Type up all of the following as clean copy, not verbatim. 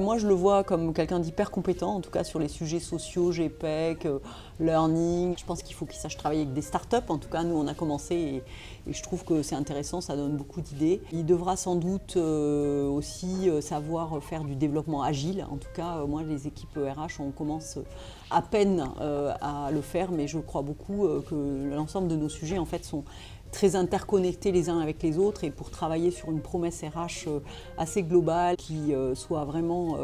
Moi, je le vois comme quelqu'un d'hyper compétent, en tout cas sur les sujets sociaux, GPEC, learning. Je pense qu'il faut qu'il sache travailler avec des startups. En tout cas, nous, on a commencé et je trouve que c'est intéressant, ça donne beaucoup d'idées. Il devra sans doute aussi savoir faire du développement agile. En tout cas, moi, les équipes RH, on commence à peine à le faire, mais je crois beaucoup que l'ensemble de nos sujets, en fait, sont très interconnectés les uns avec les autres, et pour travailler sur une promesse RH assez globale qui soit vraiment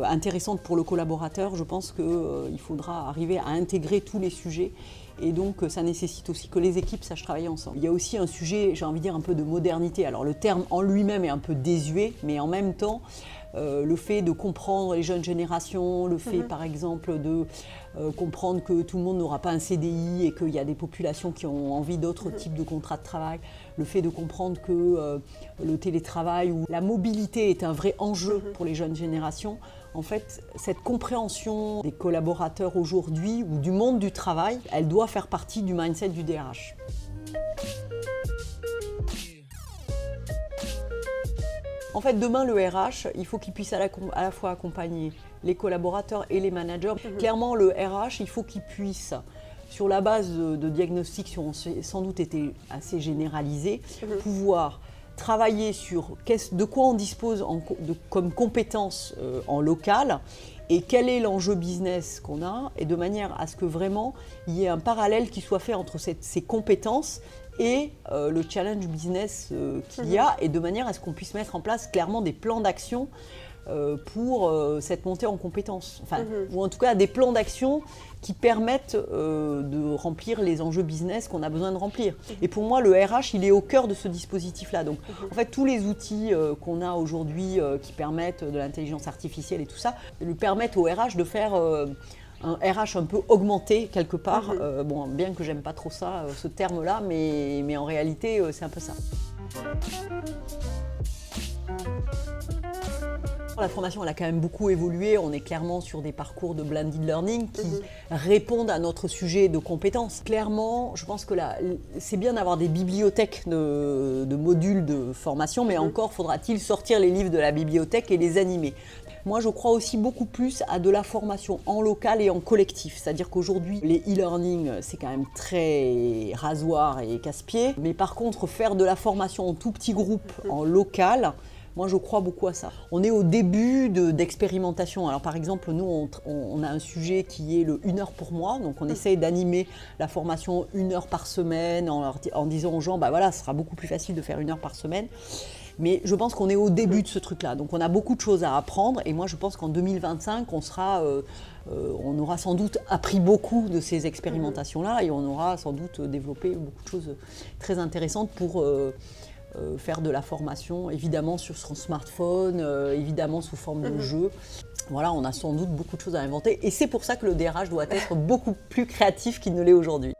intéressante pour le collaborateur, je pense qu'il faudra arriver à intégrer tous les sujets, et donc ça nécessite aussi que les équipes sachent travailler ensemble. Il y a aussi un sujet, j'ai envie de dire, un peu de modernité. Alors le terme en lui-même est un peu désuet, mais en même temps, le fait de comprendre les jeunes générations, le fait par exemple de comprendre que tout le monde n'aura pas un CDI et qu'il y a des populations qui ont envie d'autres types de contrats de travail, le fait de comprendre que le télétravail ou la mobilité est un vrai enjeu pour les jeunes générations. En fait, cette compréhension des collaborateurs aujourd'hui ou du monde du travail, elle doit faire partie du mindset du DRH. En fait, demain, le RH, il faut qu'il puisse à la fois accompagner les collaborateurs et les managers. Clairement, le RH, il faut qu'il puisse, sur la base de diagnostics qui ont sans doute été assez généralisés, pouvoir travailler sur de quoi on dispose comme compétences en local et quel est l'enjeu business qu'on a, et de manière à ce que vraiment il y ait un parallèle qui soit fait entre ces compétences et le challenge business qu'il y a, et de manière à ce qu'on puisse mettre en place clairement des plans d'action pour cette montée en compétences, ou en tout cas des plans d'action qui permettent de remplir les enjeux business qu'on a besoin de remplir. Et pour moi, le RH, il est au cœur de ce dispositif-là. Donc, en fait, tous les outils qu'on a aujourd'hui qui permettent de l'intelligence artificielle et tout ça, lui permettent au RH de faire un RH un peu augmenté quelque part. Bon, bien que j'aime pas trop ça, ce terme-là, mais en réalité, c'est un peu ça. La formation, elle a quand même beaucoup évolué. On est clairement sur des parcours de blended learning qui répondent à notre sujet de compétences. Clairement, je pense que c'est bien d'avoir des bibliothèques de modules de formation, mais encore faudra-t-il sortir les livres de la bibliothèque et les animer. Moi, je crois aussi beaucoup plus à de la formation en local et en collectif. C'est-à-dire qu'aujourd'hui, les e-learning, c'est quand même très rasoir et casse-pied. Mais par contre, faire de la formation en tout petit groupe, en local, moi, je crois beaucoup à ça. On est au début d'expérimentation. Alors, par exemple, nous, on a un sujet qui est le 1 heure pour moi. Donc, on essaye d'animer la formation 1 heure par semaine en disant aux gens, bah voilà, ce sera beaucoup plus facile de faire 1 heure par semaine. Mais je pense qu'on est au début de ce truc-là. Donc, on a beaucoup de choses à apprendre. Et moi, je pense qu'en 2025, on aura sans doute appris beaucoup de ces expérimentations-là, et on aura sans doute développé beaucoup de choses très intéressantes pour faire de la formation, évidemment sur son smartphone, évidemment sous forme de jeu. Voilà, on a sans doute beaucoup de choses à inventer, et c'est pour ça que le DRH doit être beaucoup plus créatif qu'il ne l'est aujourd'hui.